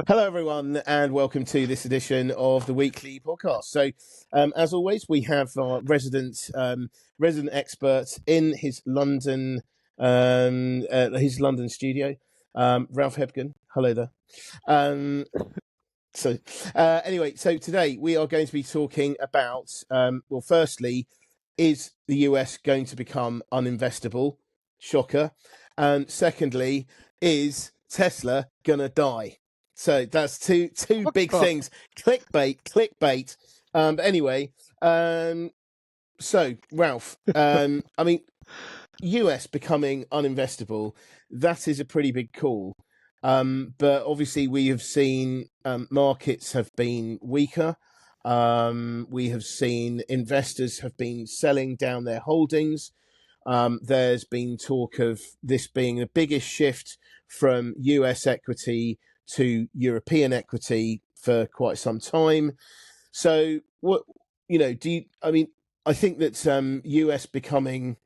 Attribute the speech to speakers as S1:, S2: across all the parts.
S1: Hello, everyone, and welcome to this edition of the weekly podcast. So, as always, we have our resident expert in his London studio, Ralph Hebgen. Hello there. Anyway, so today we are going to be talking about, well, firstly, is the US going to become uninvestable? Shocker. And secondly, is Tesla gonna die? So that's two big things. Clickbait. But anyway, so Ralph, I mean, US becoming uninvestable, that is a pretty big call. But obviously we have seen markets have been weaker. We have seen investors have been selling down their holdings. There's been talk of this being the biggest shift from US equity to European equity for quite some time. So what, I think that US becoming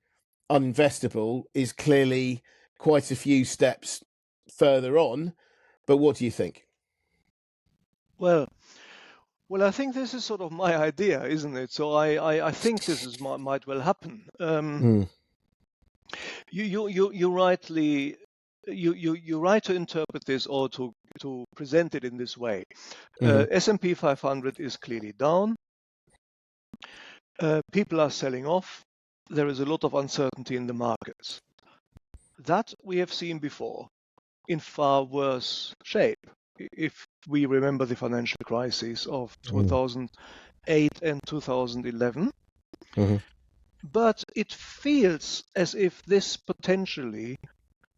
S1: uninvestable is clearly quite a few steps further on, but what do you think?
S2: Well, I think this is sort of my idea, isn't it? So I think this might well happen. You rightly you're right to interpret this or to present it in this way. S&P 500 is clearly down. People are selling off. There is a lot of uncertainty in the markets. That we have seen before in far worse shape. If we remember the financial crisis of 2008 and 2011. But it feels as if this potentially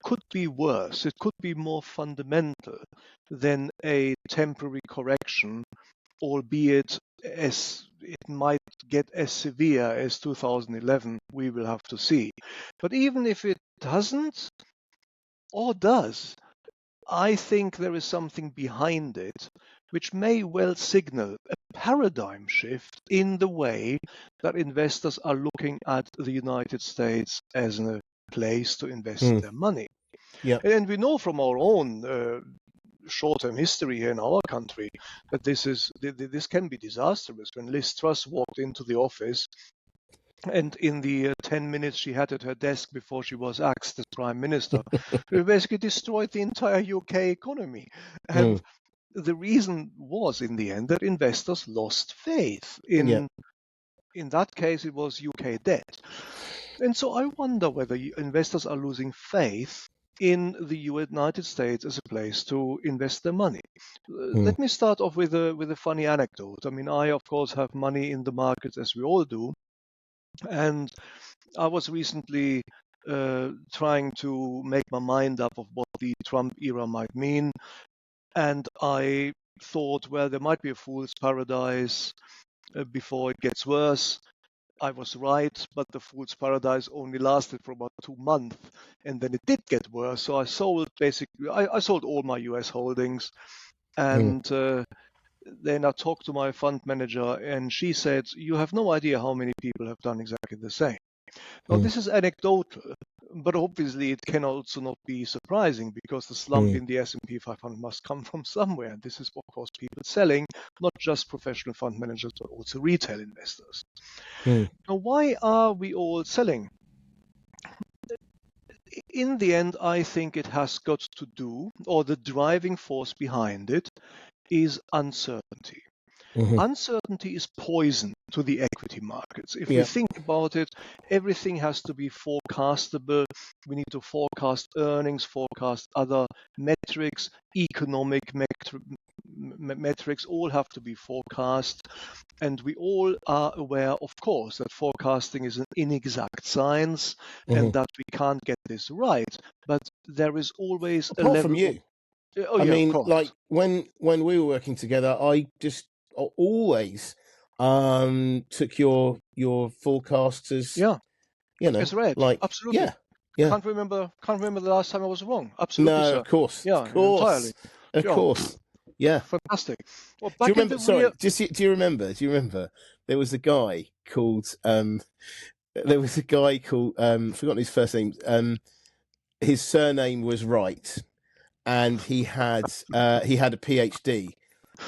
S2: could be worse. It could be more fundamental than a temporary correction, albeit as it might get as severe as 2011, we will have to see. But even if it doesn't or does, I think there is something behind it which may well signal a paradigm shift in the way that investors are looking at the United States as a place to invest their money.
S1: Yeah.
S2: And we know from our own short-term history here in our country that this can be disastrous. When Liz Truss walked into the office, and in the 10 minutes she had at her desk before she was axed as Prime Minister, we basically destroyed the entire UK economy. And the reason was, in the end, that investors lost faith in that case, it was UK debt. And so I wonder whether investors are losing faith in the United States as a place to invest their money. Let me start off with a funny anecdote. I mean, I, of course, have money in the markets, as we all do. And I was recently trying to make my mind up of what the Trump era might mean. And I thought, well, there might be a fool's paradise before it gets worse. I was right, but the fool's paradise only lasted for about 2 months, and then it did get worse. So I sold I sold all my US holdings, and then I talked to my fund manager, and she said, "You have no idea how many people have done exactly the same." Now, this is anecdotal, but obviously it can also not be surprising because the slump in the S&P 500 must come from somewhere. And this is, of course, people selling, not just professional fund managers, but also retail investors. Now, why are we all selling? In the end, I think it has got to do, or the driving force behind it, is uncertainty. Uncertainty is poison to the equity markets. If we think about it, everything has to be forecastable. We need to forecast earnings, forecast other metrics, economic metrics, all have to be forecast. And we all are aware, of course, that forecasting is an inexact science and that we can't get this right. But there is always a level
S1: from you. I mean, like when we were working together, I just always took your forecasts as
S2: as read.
S1: like
S2: absolutely. Can't remember the last time I was wrong. Absolutely,
S1: no,
S2: sir.
S1: of course,
S2: entirely.
S1: Of course. Yeah.
S2: Fantastic. Well,
S1: do you remember? Do you remember? There was a guy called forgotten his first name. His surname was Wright. and he had a PhD.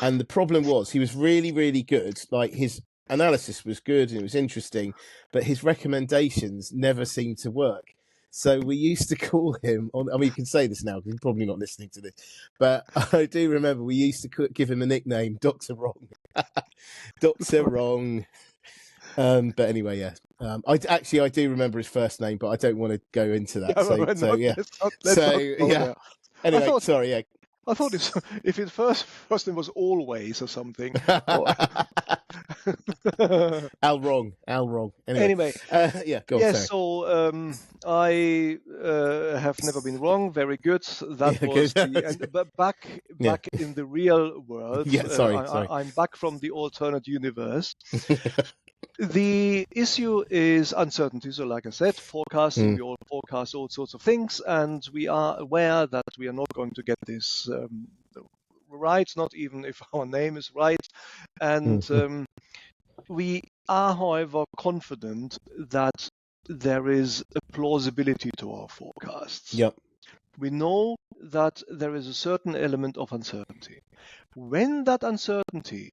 S1: And the problem was he was really, really good. Like his analysis was good and it was interesting, but his recommendations never seemed to work. So we used to call him on. I mean, you can say this now because he's probably not listening to this, but I do remember we used to give him a nickname, Doctor Wrong, Doctor Wrong. But anyway, yeah. I do remember his first name, but I don't want to go into that.
S2: Let's not go there.
S1: Anyway, sorry, yeah.
S2: I thought if his first name was Always or something. Or...
S1: Al Wrong.
S2: Anyway,
S1: yeah, go on.
S2: Yes, so I have never been wrong. Very good. That was
S1: good.
S2: but back in the real world.
S1: Yeah, sorry.
S2: I'm back from the alternate universe. The issue is uncertainty. So, like I said, forecasting. We all forecast all sorts of things, and we are aware that we are not going to get this right, not even if our name is right. And we are, however, confident that there is a plausibility to our forecasts.
S1: Yep.
S2: We know that there is a certain element of uncertainty. When that uncertainty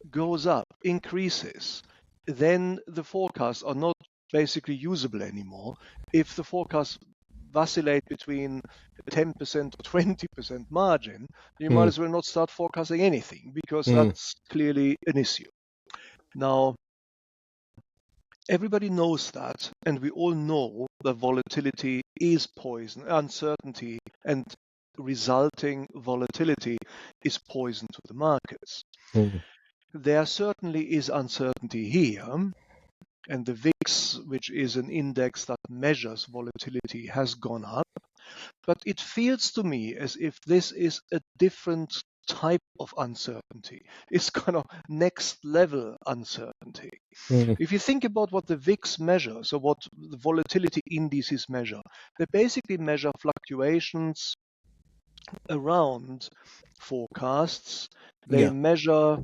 S2: goes up, increases, then the forecasts are not basically usable anymore. If the forecasts vacillate between 10% or 20% margin, you might as well not start forecasting anything because that's clearly an issue. Now, everybody knows that, and we all know that volatility is poison, uncertainty and resulting volatility is poison to the markets. There certainly is uncertainty here, and the VIX, which is an index that measures volatility, has gone up. But it feels to me as if this is a different type of uncertainty. It's kind of next level uncertainty. If you think about what the VIX measures or what the volatility indices measure, they basically measure fluctuations around forecasts. They measure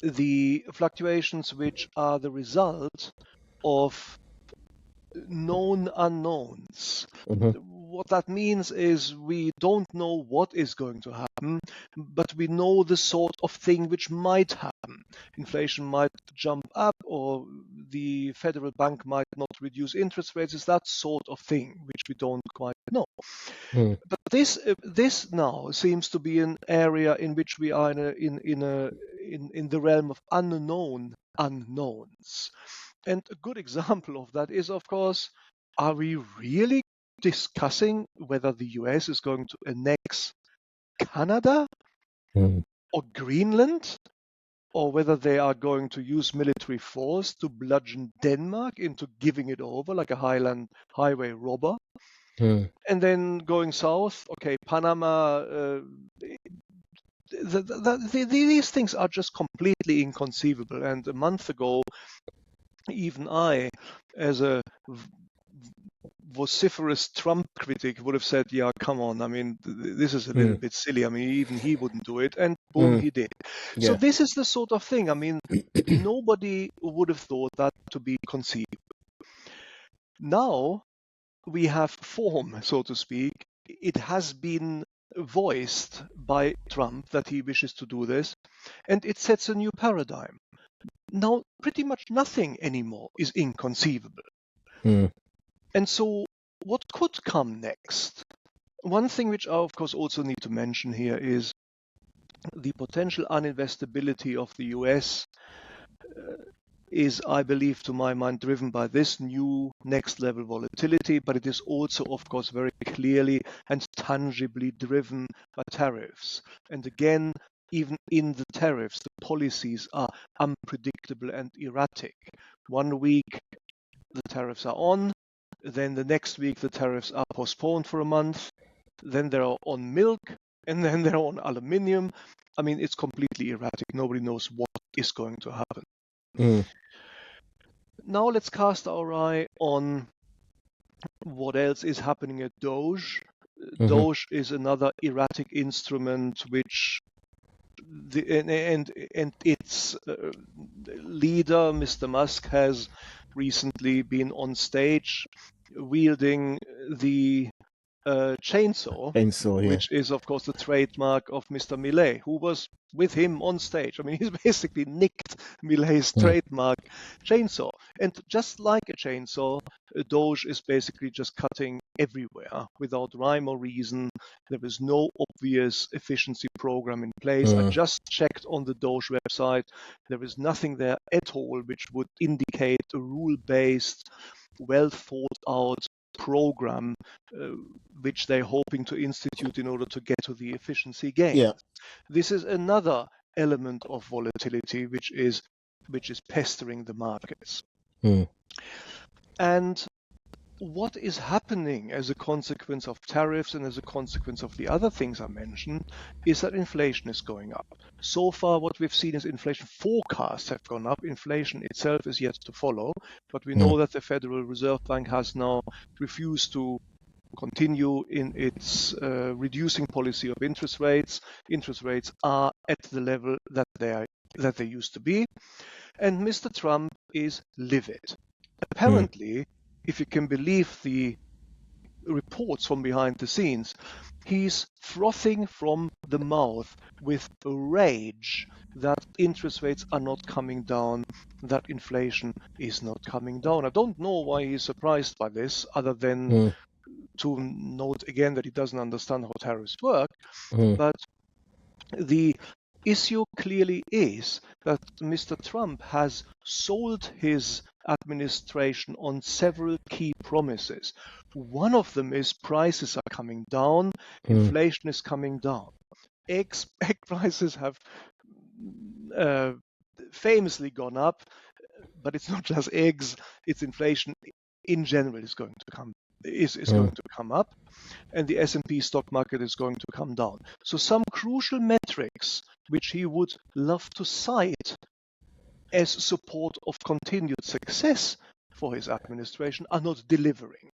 S2: the fluctuations which are the result of known unknowns. What that means is we don't know what is going to happen, but we know the sort of thing which might happen. Inflation might jump up, or the federal bank might not reduce interest rates. It's that sort of thing which we don't quite know. But this now seems to be an area in which we are in the realm of unknown unknowns. And a good example of that is, of course, are we really discussing whether the US is going to annex Canada or Greenland, or whether they are going to use military force to bludgeon Denmark into giving it over like a Highland highway robber? And then going south, okay, Panama. These things are just completely inconceivable. And a month ago, even I, as a vociferous Trump critic, would have said, yeah, come on, I mean, this is a little bit silly. I mean, even he wouldn't do it. And boom, he did. Yeah. So this is the sort of thing. I mean, nobody would have thought that to be conceivable. Now we have form, so to speak. It has been voiced by Trump that he wishes to do this, and it sets a new paradigm. Now, pretty much nothing anymore is inconceivable. And so, what could come next? One thing which I, of course, also need to mention here is the potential uninvestability of the US is, I believe, to my mind, driven by this new next level volatility, but it is also, of course, very clearly and tangibly driven by tariffs. And again, even in the tariffs, the policies are unpredictable and erratic. 1 week, the tariffs are on, then the next week, the tariffs are postponed for a month, then they're on milk, and then they're on aluminium. I mean, it's completely erratic. Nobody knows what is going to happen. Now let's cast our eye on what else is happening at Doge. Doge is another erratic instrument which and its leader, Mr. Musk, has recently been on stage wielding the chainsaw,
S1: Chainsaw, yeah.
S2: which is, of course, the trademark of Mr. Millet, who was with him on stage. I mean, he's basically nicked Millet's trademark chainsaw. And just like a chainsaw, a Doge is basically just cutting everywhere without rhyme or reason. There is no obvious efficiency program in place. I just checked on the Doge website. There is nothing there at all which would indicate a rule-based, well thought out program which they're hoping to institute in order to get to the efficiency gain.
S1: Yeah.
S2: This is another element of volatility which is pestering the markets. And what is happening as a consequence of tariffs and as a consequence of the other things I mentioned is that inflation is going up. So far, what we've seen is inflation forecasts have gone up. Inflation itself is yet to follow, but we know that the Federal Reserve Bank has now refused to continue in its reducing policy of interest rates. Interest rates are at the level that they used to be, and Mr. Trump is livid. Apparently, if you can believe the reports from behind the scenes, he's frothing from the mouth with rage that interest rates are not coming down, that inflation is not coming down. I don't know why he's surprised by this, other than to note again that he doesn't understand how tariffs work. But the issue clearly is that Mr. Trump has sold his administration on several key promises. One of them is prices are coming down, inflation is coming down. Egg prices have famously gone up, but it's not just eggs, it's inflation in general is going to come up, and the S&P stock market is going to come down. So some crucial metrics which he would love to cite as support of continued success for his administration are not delivering.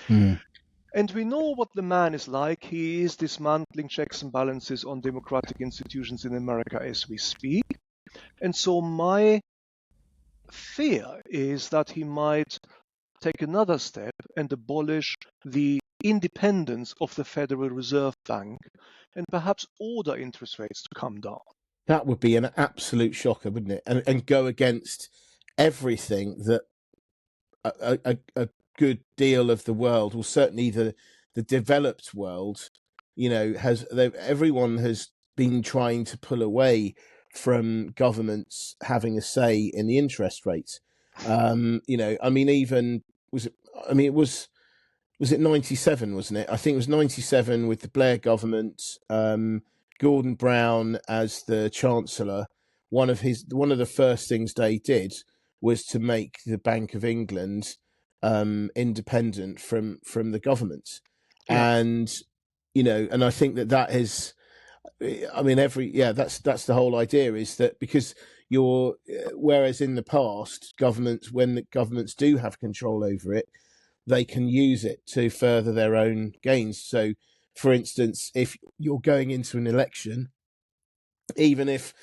S2: And we know what the man is like. He is dismantling checks and balances on democratic institutions in America as we speak. And so my fear is that he might take another step and abolish the independence of the Federal Reserve Bank and perhaps order interest rates to come down.
S1: That would be an absolute shocker, wouldn't it? And go against everything that a good deal of the world, or certainly the developed world, everyone has been trying to pull away from governments having a say in the interest rates. Was it 97, wasn't it? I think it was 97 with the Blair government, Gordon Brown as the Chancellor. One of the first things they did was to make the Bank of England independent from the government.
S2: Yeah.
S1: And I think that is, that's the whole idea, is that because whereas in the past, when the governments do have control over it, they can use it to further their own gains. So, for instance, if you're going into an election, even if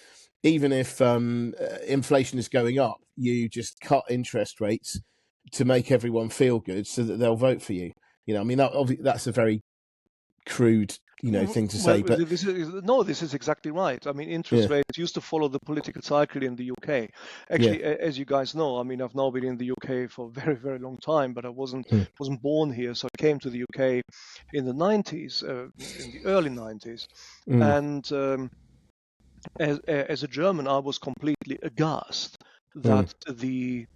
S1: inflation is going up, you just cut interest rates to make everyone feel good, so that they'll vote for you. That's a very crude thing to say, but
S2: this is exactly right. I mean, interest rates used to follow the political cycle in the UK. Actually, as you guys know, I mean, I've now been in the UK for a very, very long time, but I wasn't born here, so I came to the UK in the 90s, in the early 90s, and as a German, I was completely aghast that the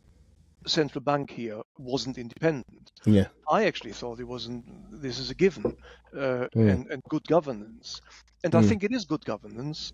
S2: central bank here wasn't independent.
S1: Yeah.
S2: I actually thought this is a given, and good governance. And I think it is good governance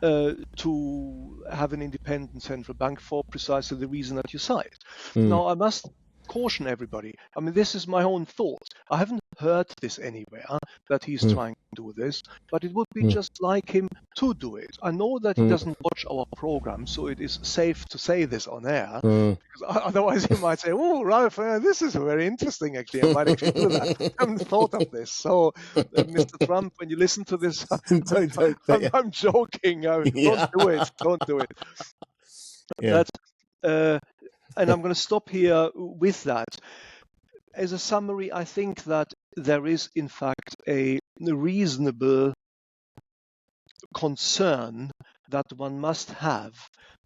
S2: to have an independent central bank for precisely the reason that you cite. Now, I must caution everybody. I mean, this is my own thought. I haven't heard this anywhere that he's trying to do this, but it would be just like him to do it. I know that he doesn't watch our program, so it is safe to say this on air, because otherwise he might say, "Oh, Ralph, this is very interesting, actually. I might actually do that. I haven't thought of this." So, Mr. Trump, when you listen to this, I'm joking. Don't do it. Don't do it.
S1: Yeah.
S2: And I'm going to stop here with that. As a summary, I think that there is in fact a reasonable concern that one must have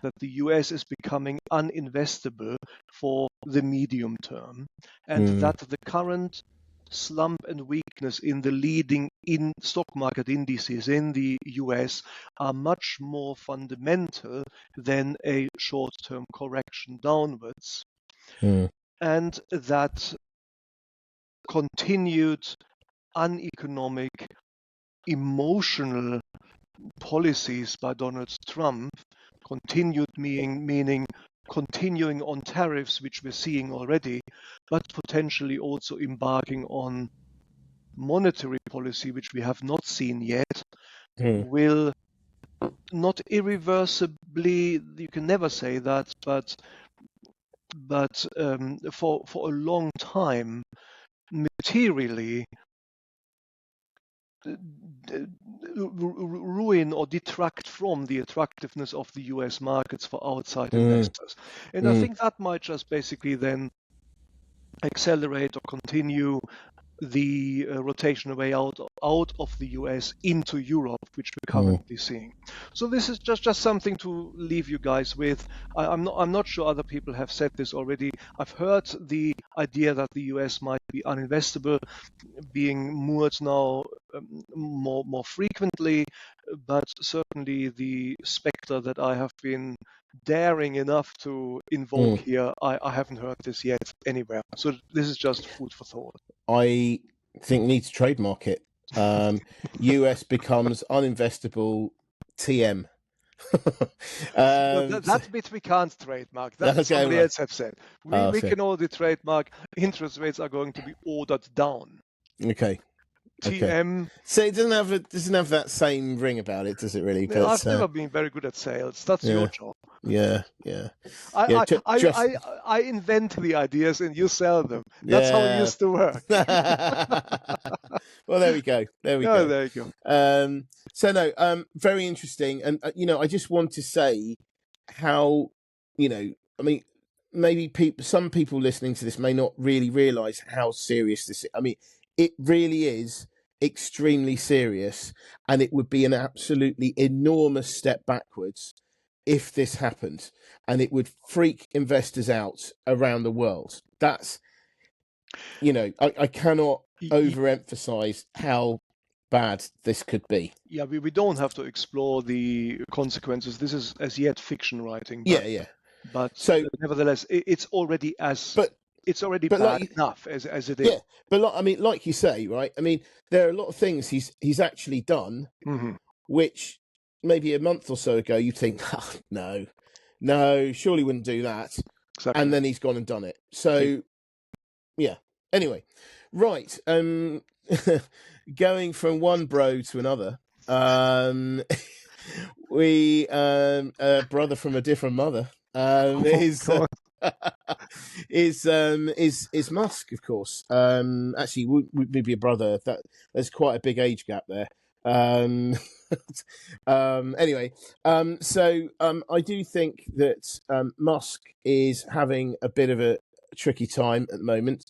S2: that the US is becoming uninvestable for the medium term, and that the current slump and weakness in the leading stock market indices in the US are much more fundamental than a short-term correction downwards, and that continued uneconomic, emotional policies by Donald Trump, continued meaning continuing on tariffs, which we're seeing already, but potentially also embarking on monetary policy, which we have not seen yet, will not irreversibly, you can never say that, but for a long time, materially ruin or detract from the attractiveness of the US markets for outside investors. And I think that might just basically then accelerate or continue the rotation away out of the US into Europe, which we're currently seeing. So this is just something to leave you guys with. I'm not sure other people have said this already. I've heard the idea that the US might be uninvestable being moored now more frequently, but certainly the specter that I have been daring enough to invoke here, I haven't heard this yet anywhere. So this is just food for thought.
S1: I think we need to trademark it. US becomes uninvestable TM.
S2: That bit we can't trademark. That somebody else have said. We can only trademark interest rates are going to be ordered down.
S1: Okay.
S2: TM.
S1: So it doesn't have that same ring about it, does it really?
S2: But, I've never been very good at sales. That's your job.
S1: Yeah.
S2: I invent the ideas and you sell them. That's how it used to work.
S1: Well, there we go. There you go. So no, very interesting. And I just want to say how, I mean, maybe some people listening to this may not really realize how serious this is. I mean, it really is extremely serious, and it would be an absolutely enormous step backwards if this happened, and it would freak investors out around the world. That's, I cannot overemphasize how bad this could be.
S2: Yeah, we don't have to explore the consequences. This is as yet fiction writing.
S1: But,
S2: But so, nevertheless, it's already bad enough as it is.
S1: Yeah, but like you say, right? I mean, there are a lot of things he's actually done, which maybe a month or so ago you think, no, surely wouldn't do that.
S2: Exactly.
S1: And then he's gone and done it. So, yeah. Anyway, right. Going from one bro to another. We brother from a different mother. Is Musk, of course. Actually, would be a brother. There's quite a big age gap there. Anyway, so I do think that Musk is having a bit of a tricky time at the moment.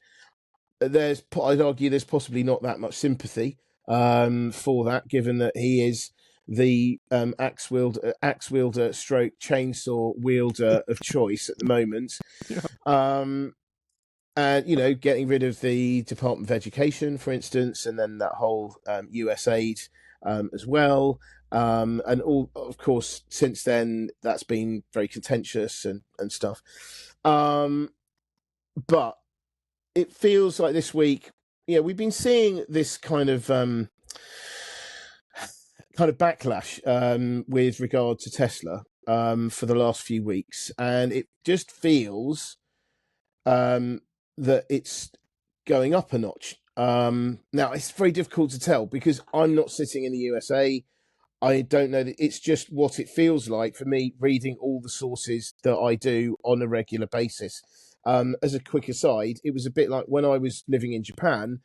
S1: I'd argue there's possibly not that much sympathy for that, given that he is the axe wielder stroke chainsaw wielder of choice at the moment. And getting rid of the Department of Education, for instance, and then that whole US aid as well, and all, of course, since then that's been very contentious and stuff. But it feels like this week, we've been seeing this kind of backlash with regard to Tesla for the last few weeks, and it just feels that it's going up a notch. Now, it's very difficult to tell because I'm not sitting in the USA. I don't know. It's just what it feels like for me reading all the sources that I do on a regular basis. As a quick aside, it was a bit like when I was living in Japan.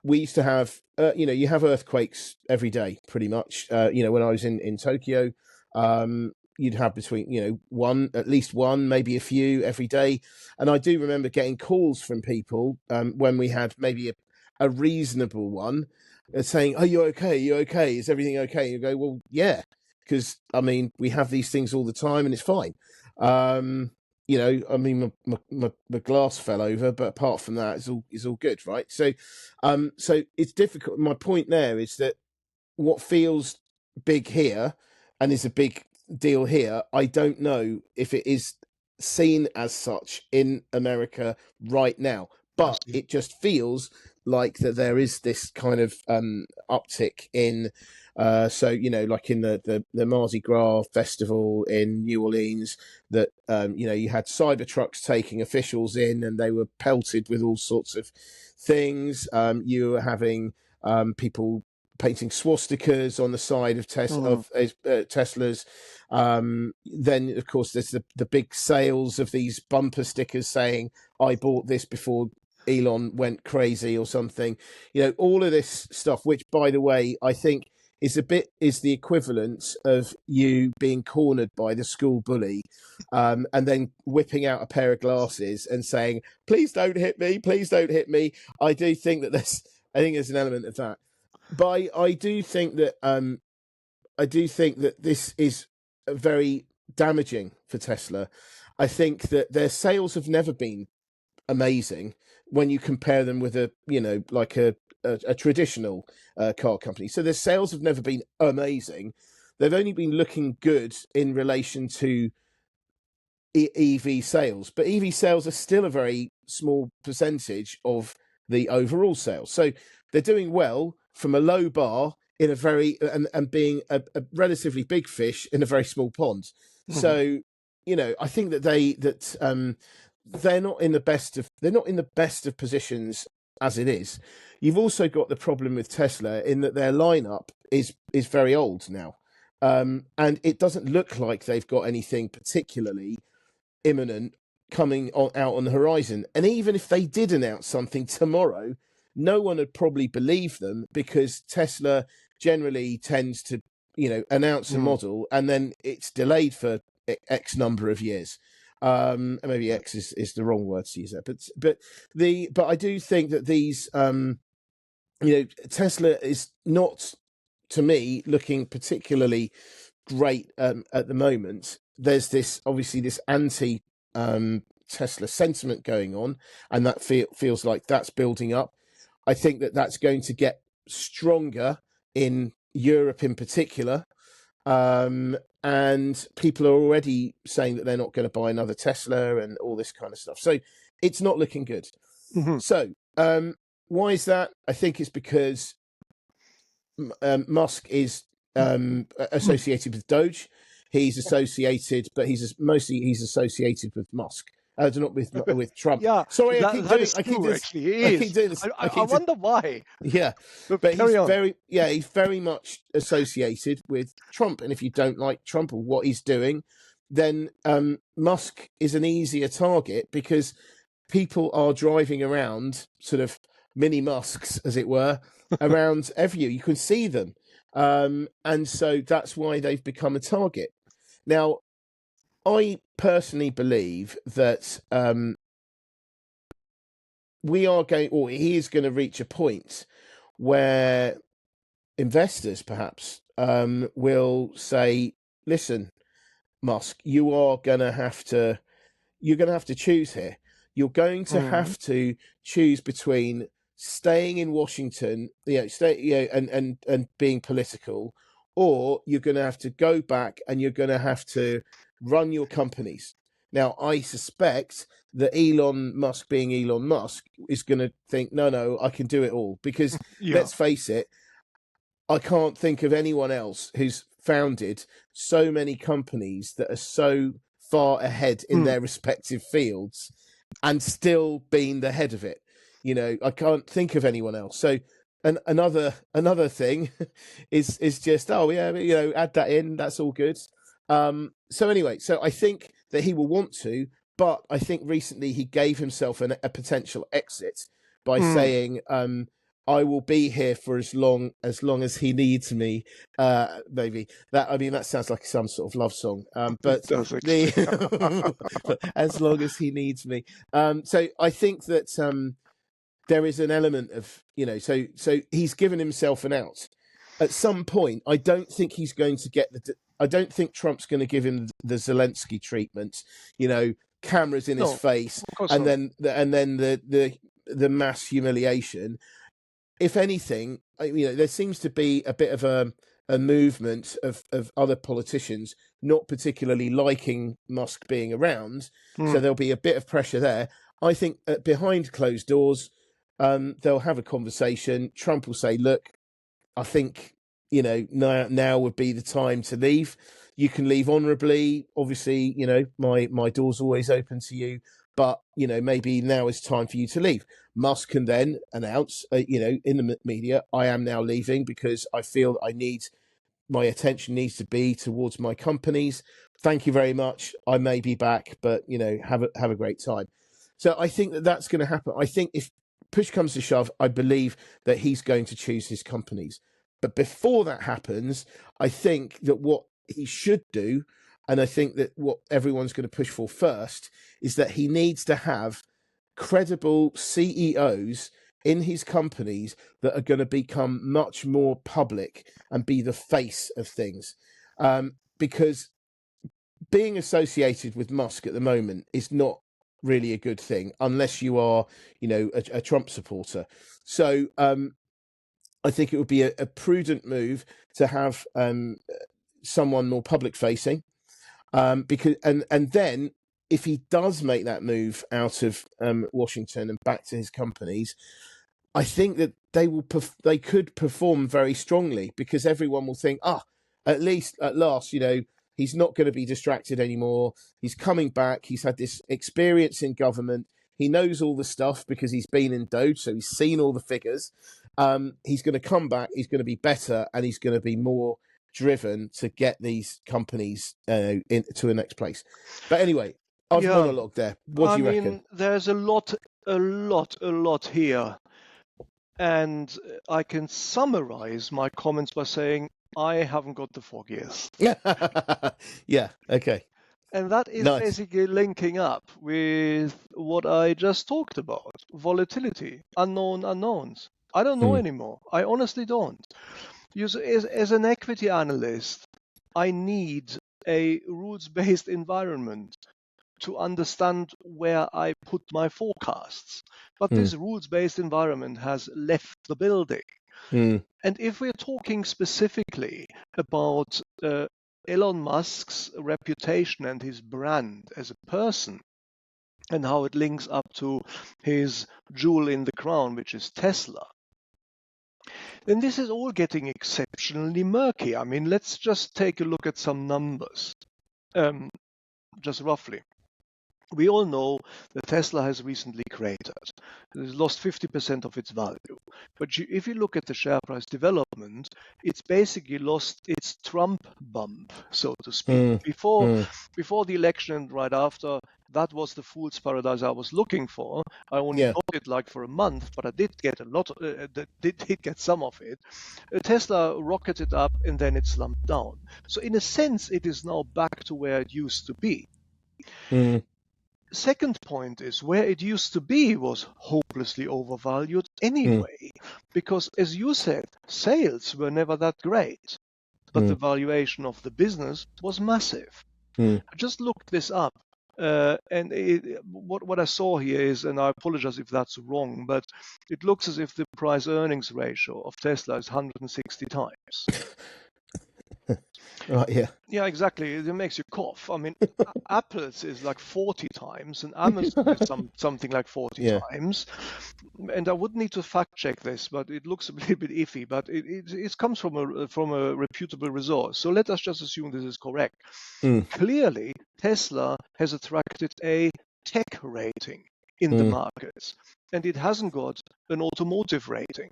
S1: We used to have, you have earthquakes every day, pretty much. When I was in Tokyo, you'd have between, at least one, maybe a few every day. And I do remember getting calls from people when we had maybe a reasonable one, saying, "Are you okay? Are you okay? Is everything okay?" And you go, "Well, yeah, because I mean, we have these things all the time, and it's fine." I mean, my glass fell over, but apart from that, it's all good, right? So it's difficult. My point there is that what feels big here and is a big deal here, I don't know if it is seen as such in America right now,
S2: I
S1: but
S2: see.
S1: it just feels like that there is this kind of uptick in like in the Mardi Gras festival in New Orleans, that you had Cybertrucks taking officials in and they were pelted with all sorts of things. You were having people painting swastikas on the side of Teslas. Then, of course, there's the big sales of these bumper stickers saying, "I bought this before Elon went crazy," or something. All of this stuff, which, by the way, I think is the equivalent of you being cornered by the school bully, and then whipping out a pair of glasses and saying, "Please don't hit me, please don't hit me." I think there's an element of that. But I do think that this is very damaging for Tesla. I think that their sales have never been amazing when you compare them with a traditional car company. So their sales have never been amazing. They've only been looking good in relation to EV sales, but EV sales are still a very small percentage of the overall sales. So they're doing well from a low bar in a very and being a relatively big fish in a very small pond.
S2: Mm-hmm.
S1: So I think that they're not in the best of positions as it is. You've also got the problem with Tesla in that their lineup is very old now, and it doesn't look like they've got anything particularly imminent coming out on the horizon. And even if they did announce something tomorrow, no one would probably believe them, because Tesla generally tends to announce a model and then it's delayed for X number of years. Maybe X is the wrong word to use there, but I do think that these Tesla is not, to me, looking particularly great at the moment. There's obviously this anti Tesla sentiment going on, and that feels like that's building up. I think that that's going to get stronger in Europe in particular, and people are already saying that they're not going to buy another Tesla and all this kind of stuff. So it's not looking good.
S2: Mm-hmm.
S1: So why is that? I think it's because Musk is associated with Doge. He's associated, but he's associated with Musk. Not with Trump.
S2: Yeah,
S1: Sorry,
S2: that is true. Actually,
S1: I
S2: it
S1: keep
S2: is.
S1: doing this.
S2: I wonder why.
S1: Yeah,
S2: But
S1: but
S2: carry on.
S1: he's very much associated with Trump. And if you don't like Trump or what he's doing, then Musk is an easier target, because people are driving around sort of mini Musks, as it were, around everywhere. You can see them. And so that's why they've become a target. Now, I personally believe that he is going to reach a point where investors perhaps will say, "Listen, Musk, you're going to have to choose here. You're going to have to choose between staying in Washington, and being political, or you're going to have to go back and you're going to have to run your companies." Now, I suspect that Elon Musk, being Elon Musk, is going to think, no, I can do it all, because let's face it, I can't think of anyone else who's founded so many companies that are so far ahead in their respective fields and still been the head of it. I can't think of anyone else. So, and another thing is just, oh yeah, add that in. That's all good. So anyway, so I think that he will want to, but I think recently he gave himself a potential exit by saying, "I will be here for as long as he needs me." Maybe that sounds like some sort of love song. But
S2: It does actually.
S1: but as long as he needs me. So I think that there is an element of, so he's given himself an out. At some point, I don't think he's going to get I don't think Trump's going to give him the Zelensky treatment, cameras in his
S2: No,
S1: face,
S2: of course
S1: and
S2: not.
S1: then the mass humiliation. If anything, there seems to be a bit of a movement of other politicians not particularly liking Musk being around. So there'll be a bit of pressure there. I think behind closed doors, they'll have a conversation. Trump will say, look, I think, now would be the time to leave. You can leave honourably. Obviously, my door's always open to you. But, maybe now is time for you to leave. Musk can then announce, in the media, I am now leaving because I feel my attention needs to be towards my companies. Thank you very much. I may be back, but, have a great time. So I think that's going to happen. I think if push comes to shove, I believe that he's going to choose his companies. But before that happens, I think that what he should do, and I think that what everyone's going to push for first, is that he needs to have credible CEOs in his companies that are going to become much more public and be the face of things. Because being associated with Musk at the moment is not really a good thing unless you are, a Trump supporter. So I think it would be a prudent move to have someone more public facing, because and then if he does make that move out of Washington and back to his companies, I think that they could perform very strongly because everyone will think, at last, he's not going to be distracted anymore. He's coming back. He's had this experience in government. He knows all the stuff because he's been in Doge, so he's seen all the figures. He's going to come back. He's going to be better, and he's going to be more driven to get these companies into the next place. But anyway, I've monologued there. What do you reckon?
S2: There's a lot here. And I can summarize my comments by saying I haven't got the foggiest.
S1: Yeah, okay.
S2: And that is basically linking up with what I just talked about. Volatility, unknown unknowns. I don't know anymore. I honestly don't. As an equity analyst, I need a rules-based environment to understand where I put my forecasts. But this rules-based environment has left the building. And if we're talking specifically about Elon Musk's reputation and his brand as a person, and how it links up to his jewel in the crown, which is Tesla, then this is all getting exceptionally murky. I mean, let's just take a look at some numbers, just roughly. We all know that Tesla has recently created. It has lost 50% of its value. But if you look at the share price development, it's basically lost its Trump bump, so to speak. Before the election and right after, that was the fool's paradise I was looking for. I only got it like for a month, but I did get a lot. Did get some of it. Tesla rocketed up and then it slumped down. So in a sense, it is now back to where it used to be. Second point is where it used to be was hopelessly overvalued anyway, because as you said, sales were never that great, but the valuation of the business was massive. I just looked this up, and what I saw here is, and I apologize if that's wrong, but it looks as if the price-earnings ratio of Tesla is 160 times.
S1: Right, yeah.
S2: Yeah, exactly. It makes you cough. I mean, Apple's is like 40 times, and Amazon is something like 40 times. And I would need to fact check this, but it looks a little bit iffy. But it comes from a reputable resource. So let us just assume this is correct. Clearly, Tesla has attracted a tech rating in the markets, and it hasn't got an automotive rating.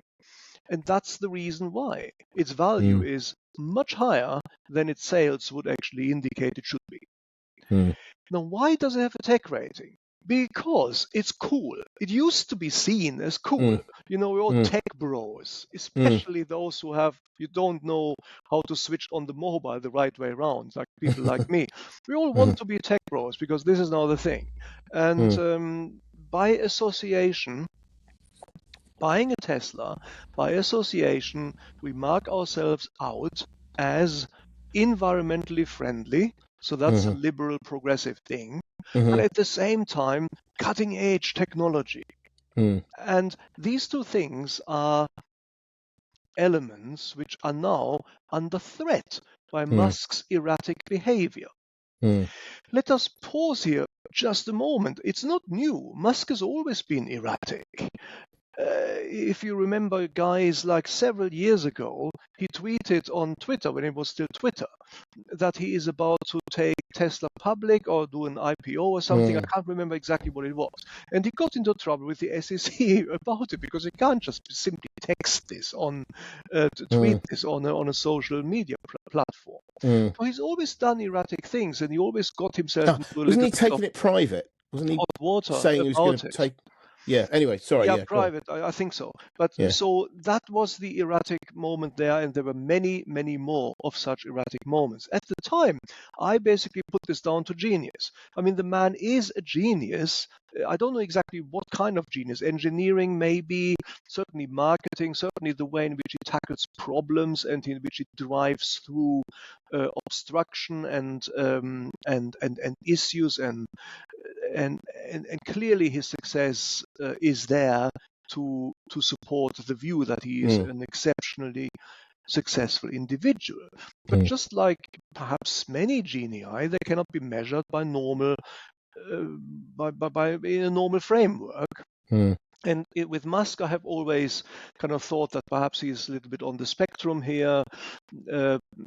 S2: And that's the reason why its value is much higher than its sales would actually indicate it should be. Now, why does it have a tech rating? Because it's cool. It used to be seen as cool. We're all tech bros, especially those you don't know how to switch on the mobile the right way around, like people like me. We all want to be tech bros because this is now the thing. And by association, buying a Tesla, by association, we mark ourselves out as environmentally friendly. So that's a liberal progressive thing. But at the same time, cutting edge technology. And these two things are elements which are now under threat by Musk's erratic behavior. Let us pause here just a moment. It's not new. Musk has always been erratic. If you remember, guys, like several years ago, he tweeted on Twitter, when it was still Twitter, that he is about to take Tesla public or do an IPO or something. I can't remember exactly what it was. And he got into trouble with the SEC about it, because you can't just simply text this on, tweet this on a social media platform. So he's always done erratic things, and he always got himself into a
S1: Wasn't
S2: little
S1: he
S2: bit
S1: taking it private? Wasn't he
S2: of hot water
S1: saying he was going
S2: about
S1: to
S2: it.
S1: take? Yeah. Anyway, sorry.
S2: Yeah,
S1: Yeah.
S2: private. I think so. But so that was the erratic moment there, and there were many, many more of such erratic moments. At the time, I basically put this down to genius. I mean, the man is a genius. I don't know exactly what kind of genius. Engineering, maybe, certainly marketing, certainly the way in which he tackles problems and in which he drives through obstruction and issues and clearly his success is there to support the view that he is an exceptionally successful individual. But just like perhaps many genii, they cannot be measured by normal by in a normal framework. And with Musk, I have always kind of thought that perhaps he's a little bit on the spectrum here.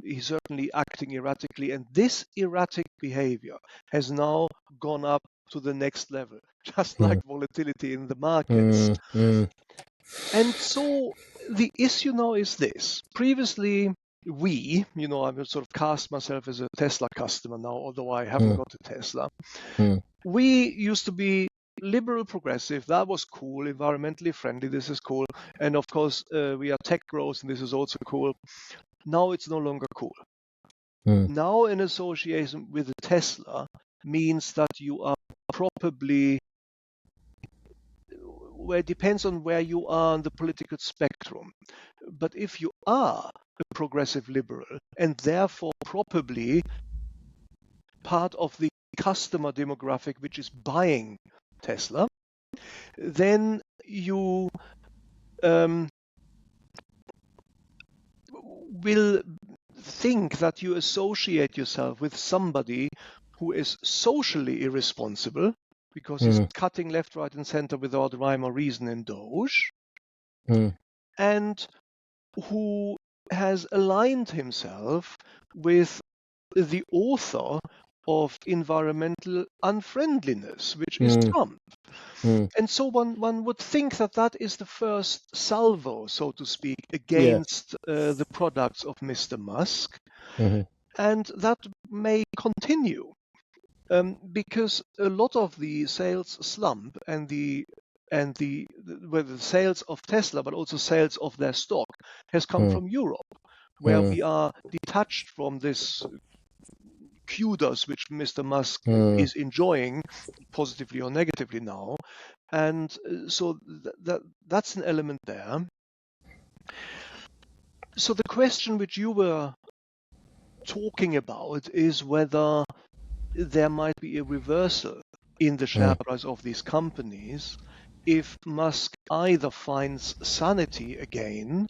S2: He's certainly acting erratically, and this erratic behavior has now gone up to the next level, just like volatility in the markets. And so the issue now is this. Previously, I will sort of cast myself as a Tesla customer now, although I haven't got a Tesla. We used to be liberal progressive. That was cool. Environmentally friendly. This is cool. And of course, we are tech bros, and this is also cool. Now it's no longer cool. Now an association with a Tesla means that you are probably, well, it depends on where you are on the political spectrum. But if you are a progressive liberal, and therefore probably part of the customer demographic which is buying Tesla, then you will think that you associate yourself with somebody who is socially irresponsible because he's cutting left, right, and center without rhyme or reason in Doge, and who has aligned himself with the author of environmental unfriendliness, which is Trump. And so one would think that that is the first salvo, so to speak, against the products of Mr. Musk. And that may continue because a lot of the sales slump and the sales of Tesla, but also sales of their stock, has come from Europe, where we are detached from this kudos which Mr. Musk is enjoying, positively or negatively now. And so that's an element there. So the question which you were talking about is whether there might be a reversal in the share price of these companies if Musk either finds sanity again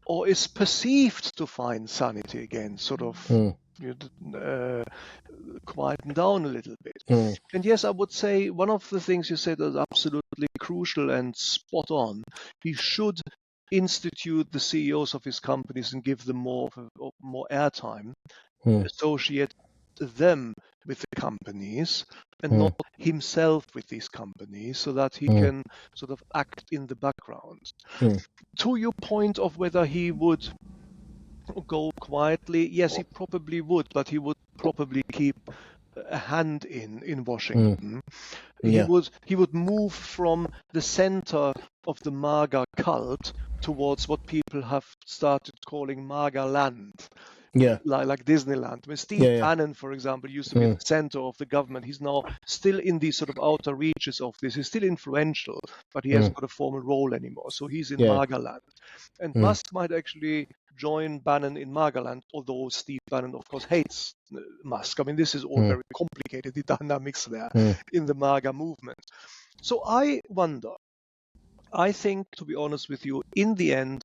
S2: or is perceived to find sanity again, sort of quieten down a little bit. And yes, I would say one of the things you said is absolutely crucial and spot on. He should institute the CEOs of his companies and give them more airtime, associate them with the companies and not himself with these companies, so that he can sort of act in the background. To your point of whether he would go quietly, yes, he probably would, but he would probably keep a hand in Washington. He would move from the center of the MAGA cult towards what people have started calling MAGA land.
S1: Yeah.
S2: like Disneyland. I mean, Steve
S1: Yeah.
S2: Bannon, for example, used to be
S1: Mm.
S2: at the center of the government. He's now still in the sort of outer reaches of this. He's still influential, but he hasn't got a formal role anymore. So he's in
S1: Yeah.
S2: Magaland. And
S1: Mm.
S2: Musk might actually join Bannon in Magaland, although Steve Bannon, of course, hates Musk. I mean, this is all very complicated, the dynamics there in the MAGA movement. So I wonder, I think, to be honest with you, in the end,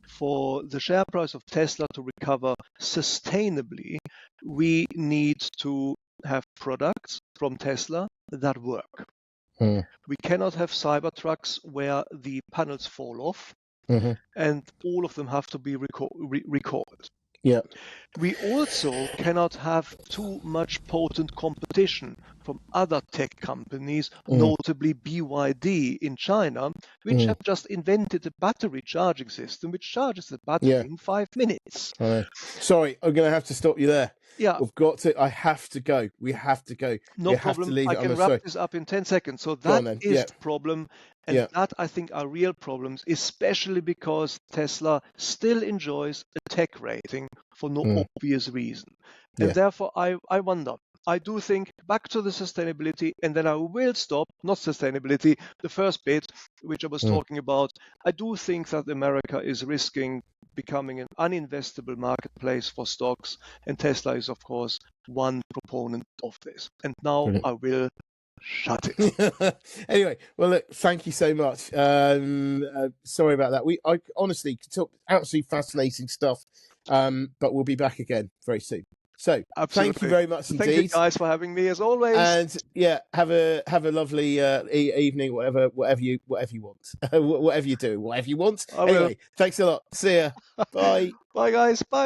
S2: for the share price of Tesla to recover sustainably, we need to have products from Tesla that work. We cannot have Cybertrucks where the panels fall off and all of them have to be recalled.
S1: Yeah.
S2: We also cannot have too much potent competition from other tech companies, notably BYD in China, which have just invented a battery charging system which charges the battery in 5 minutes.
S1: Sorry, I'm going to have to stop you there.
S2: Yeah.
S1: We've got to. I have to go. We have to go.
S2: No
S1: we
S2: problem.
S1: Have to leave
S2: I
S1: it.
S2: can wrap this up in 10 seconds. So that is the problem. And that, I think, are real problems, especially because Tesla still enjoys a tech rating for no obvious reason. And therefore, I wonder. I do think back to the sustainability, and then I will stop, not sustainability, the first bit, which I was talking about. I do think that America is risking becoming an uninvestable marketplace for stocks, and Tesla is, of course, one proponent of this. And now I will shut it.
S1: Anyway, well, look, thank you so much. Sorry about that. I honestly could talk absolutely fascinating stuff, but we'll be back again very soon. So
S2: Absolutely.
S1: Thank you very much indeed.
S2: Thank you guys for having me as always.
S1: And have a lovely evening, whatever you want, whatever you do, whatever you want. Anyway, thanks a lot. See ya. Bye.
S2: Bye guys. Bye.